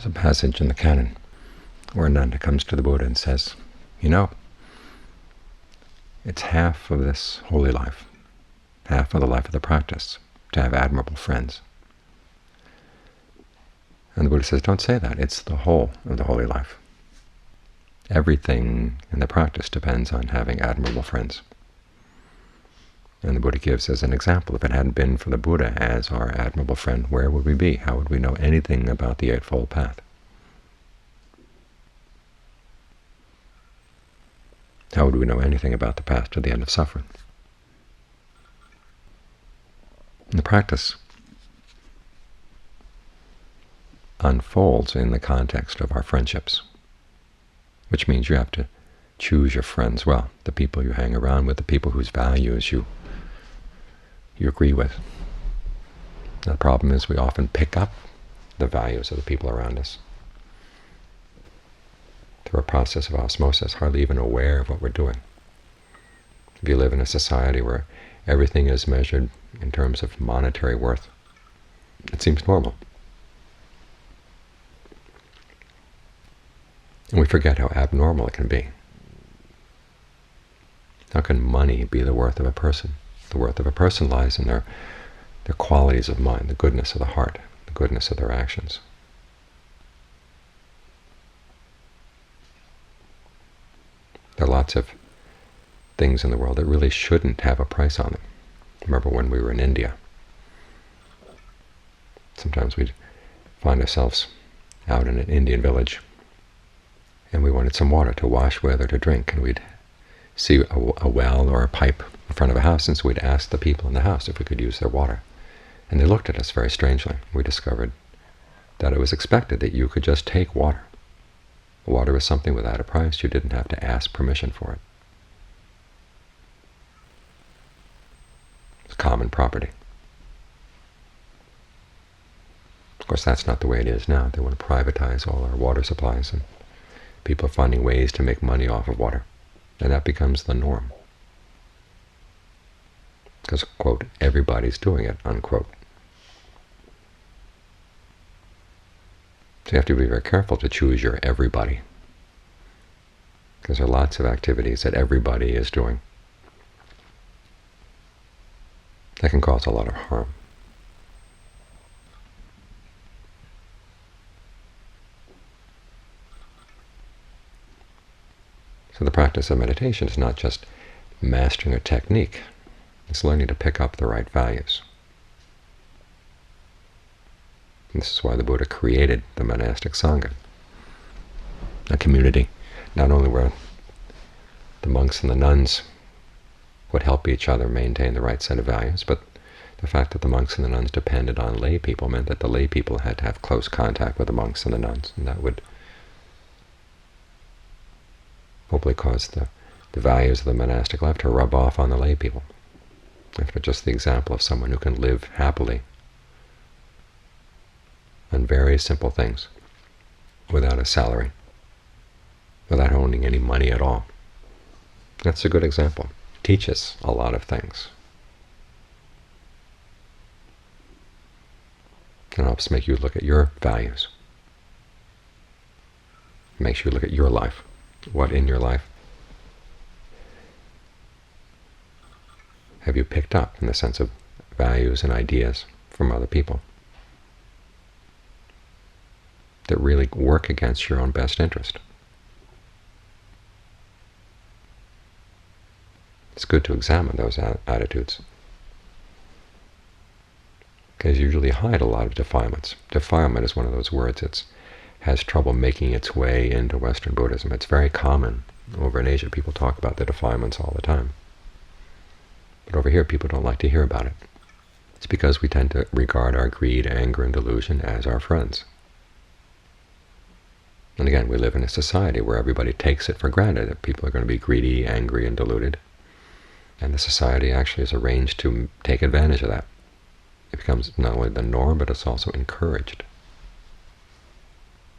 a passage in the canon where a nun comes to the Buddha and says, you know, it's half of this holy life, half of the life of the practice, to have admirable friends. And the Buddha says, don't say that. It's the whole of the holy life. Everything in the practice depends on having admirable friends. And the Buddha gives as an example, if it hadn't been for the Buddha as our admirable friend, where would we be? How would we know anything about the Eightfold Path? How would we know anything about the path to the end of suffering? And the practice unfolds in the context of our friendships, which means you have to choose your friends well, the people you hang around with, the people whose values you agree with. The problem is we often pick up the values of the people around us through a process of osmosis, hardly even aware of what we're doing. If you live in a society where everything is measured in terms of monetary worth, it seems normal. And we forget how abnormal it can be. How can money be the worth of a person? The worth of a person lies in their qualities of mind, the goodness of the heart, the goodness of their actions. There are lots of things in the world that really shouldn't have a price on them. Remember when we were in India, sometimes we'd find ourselves out in an Indian village and we wanted some water to wash with or to drink, and we'd see a well or a pipe in front of a house, and so we'd ask the people in the house if we could use their water. And they looked at us very strangely. We discovered that it was expected that you could just take water. Water was something without a price. You didn't have to ask permission for it. It's common property. Of course, that's not the way it is now. They want to privatize all our water supplies, and people are finding ways to make money off of water. And that becomes the norm. Because, quote, everybody's doing it, unquote. So you have to be very careful to choose your everybody, because there are lots of activities that everybody is doing that can cause a lot of harm. So the practice of meditation is not just mastering a technique. It's learning to pick up the right values. And this is why the Buddha created the monastic sangha, a community not only where the monks and the nuns would help each other maintain the right set of values, but the fact that the monks and the nuns depended on lay people meant that the lay people had to have close contact with the monks and the nuns, and that would hopefully cause the values of the monastic life to rub off on the lay people. After just the example of someone who can live happily on very simple things without a salary, without owning any money at all. That's a good example. It teaches a lot of things. It helps make you look at your values. It makes you look at your life. What in your life have you picked up in the sense of values and ideas from other people that really work against your own best interest? It's good to examine those attitudes, because they usually hide a lot of defilements. Defilement is one of those words that has trouble making its way into Western Buddhism. It's very common over in Asia. People talk about the defilements all the time. But over here, people don't like to hear about it. It's because we tend to regard our greed, anger, and delusion as our friends. And again, we live in a society where everybody takes it for granted that people are going to be greedy, angry, and deluded. And the society actually is arranged to take advantage of that. It becomes not only the norm, but it's also encouraged.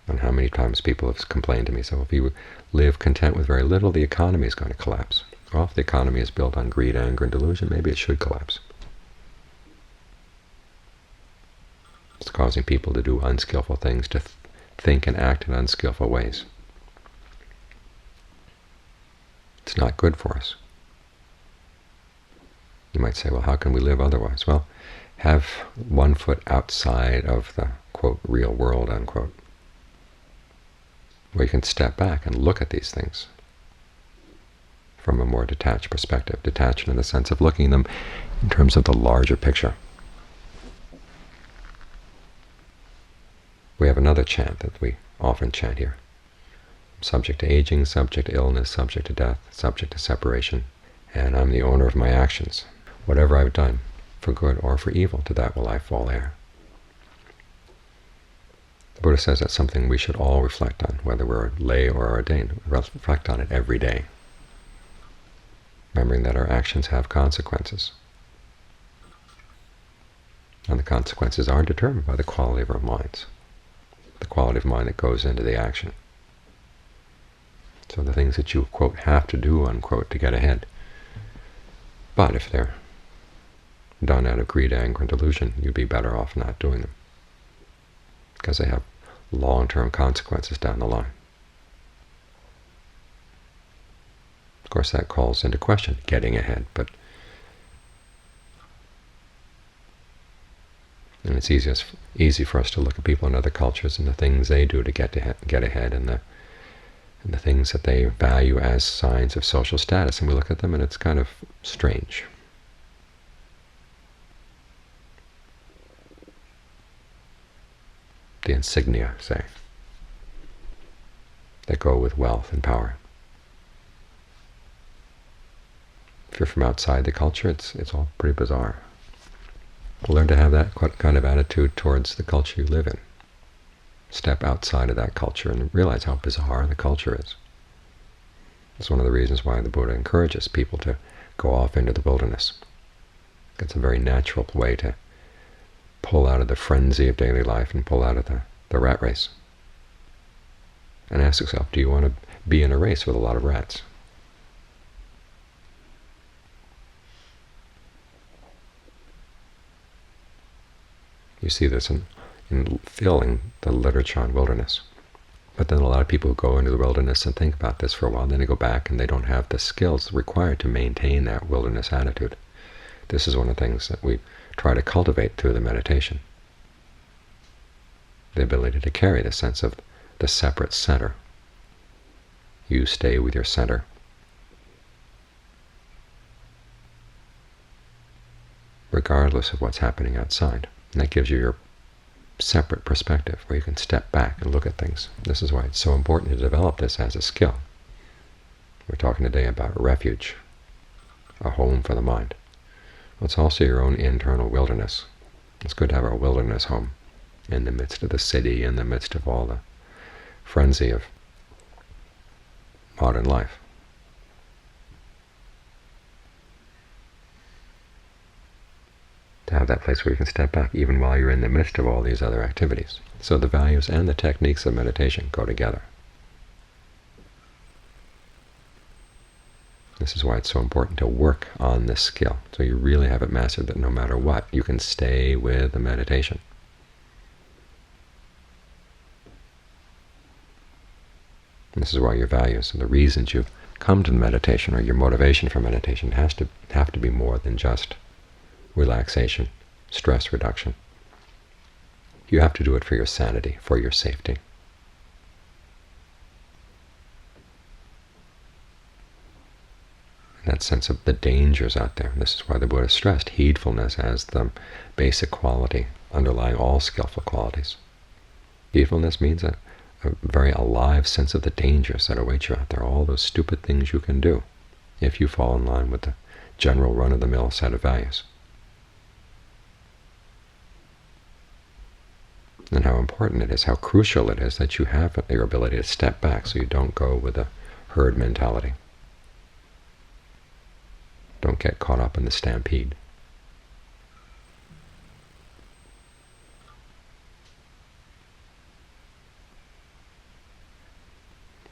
And how many times people have complained to me, so if you live content with very little, the economy is going to collapse. Well, if the economy is built on greed, anger, and delusion, maybe it should collapse. It's causing people to do unskillful things, to think and act in unskillful ways. It's not good for us. You might say, well, how can we live otherwise? Well, have one foot outside of the, quote, real world, unquote, where you can step back and look at these things from a more detached perspective. Detached in the sense of looking at them in terms of the larger picture. We have another chant that we often chant here. I'm subject to aging, subject to illness, subject to death, subject to separation, and I'm the owner of my actions. Whatever I've done, for good or for evil, to that will I fall heir. The Buddha says that's something we should all reflect on, whether we're lay or ordained. Reflect on it every day, remembering that our actions have consequences. And the consequences are determined by the quality of our minds, the quality of mind that goes into the action. So the things that you, quote, have to do, unquote, to get ahead. But if they're done out of greed, anger, and delusion, you'd be better off not doing them, because they have long-term consequences down the line. Of course, that calls into question getting ahead, and it's easy for us to look at people in other cultures and the things they do to get ahead, and the things that they value as signs of social status, and we look at them and it's kind of strange. The insignia, say, that go with wealth and power. If you're from outside the culture, it's all pretty bizarre. Learn to have that kind of attitude towards the culture you live in. Step outside of that culture and realize how bizarre the culture is. It's one of the reasons why the Buddha encourages people to go off into the wilderness. It's a very natural way to pull out of the frenzy of daily life and pull out of the rat race. And ask yourself, do you want to be in a race with a lot of rats? You see this in filling the literature on wilderness. But then a lot of people who go into the wilderness and think about this for a while, and then they go back and they don't have the skills required to maintain that wilderness attitude. This is one of the things that we try to cultivate through the meditation. The ability to carry the sense of the separate center. You stay with your center. Regardless of what's happening outside. And that gives you your separate perspective, where you can step back and look at things. This is why it's so important to develop this as a skill. We're talking today about refuge, a home for the mind. Well, it's also your own internal wilderness. It's good to have a wilderness home in the midst of the city, in the midst of all the frenzy of modern life. To have that place where you can step back even while you're in the midst of all these other activities. So the values and the techniques of meditation go together. This is why it's so important to work on this skill, so you really have it mastered that no matter what, you can stay with the meditation. And this is why your values and the reasons you've come to meditation, or your motivation for meditation, have to be more than just relaxation, stress reduction. You have to do it for your sanity, for your safety. That sense of the dangers out there. This is why the Buddha stressed heedfulness as the basic quality underlying all skillful qualities. Heedfulness means a very alive sense of the dangers that await you out there, all those stupid things you can do if you fall in line with the general run-of-the-mill set of values. And how important it is, how crucial it is that you have your ability to step back so you don't go with a herd mentality. Don't get caught up in the stampede.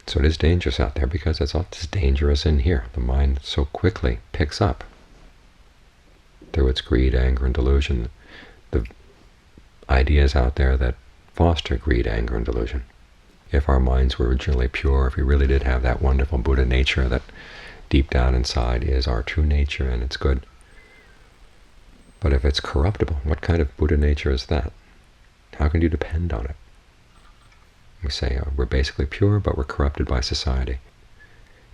So it is dangerous out there because it's all as dangerous in here. The mind so quickly picks up through its greed, anger, and delusion the ideas out there that foster greed, anger, and delusion. If our minds were originally pure, if we really did have that wonderful Buddha nature that deep down inside is our true nature and it's good. But if it's corruptible, what kind of Buddha nature is that? How can you depend on it? We say we're basically pure, but we're corrupted by society.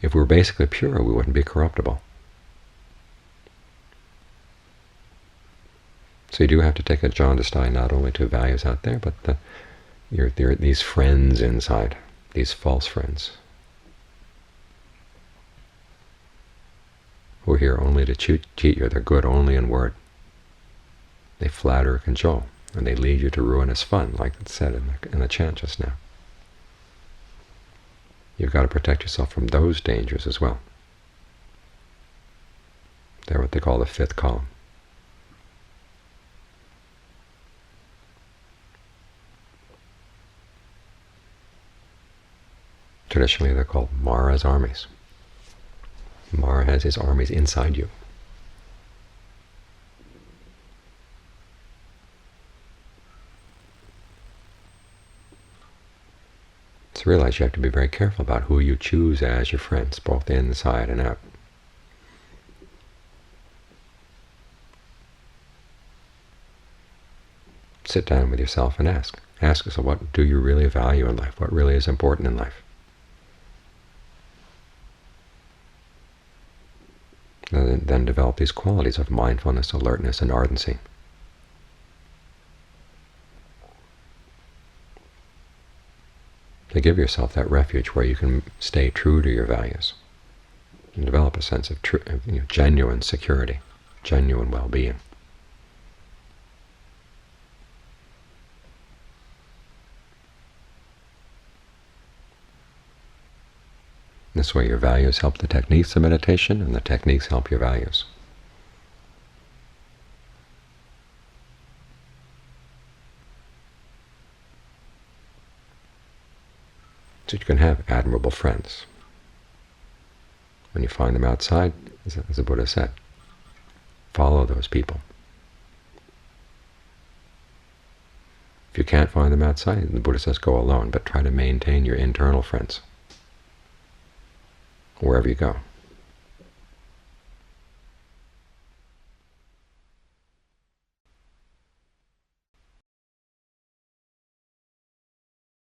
If we were basically pure, we wouldn't be corruptible. So you do have to take a jaundiced eye not only to values out there, but these friends inside, these false friends, who are here only to cheat you. They're good only in word. They flatter, cajole, and they lead you to ruinous fun, like it said in the chant just now. You've got to protect yourself from those dangers as well. They're what they call the fifth column. Traditionally, they're called Mara's armies. Mara has his armies inside you. So realize you have to be very careful about who you choose as your friends, both inside and out. Sit down with yourself and ask. Ask yourself, what do you really value in life? What really is important in life? And then develop these qualities of mindfulness, alertness, and ardency. To give yourself that refuge where you can stay true to your values and develop a sense of genuine security, genuine well-being. This way your values help the techniques of meditation, and the techniques help your values. So you can have admirable friends. When you find them outside, as the Buddha said, follow those people. If you can't find them outside, the Buddha says go alone, but try to maintain your internal friends wherever you go.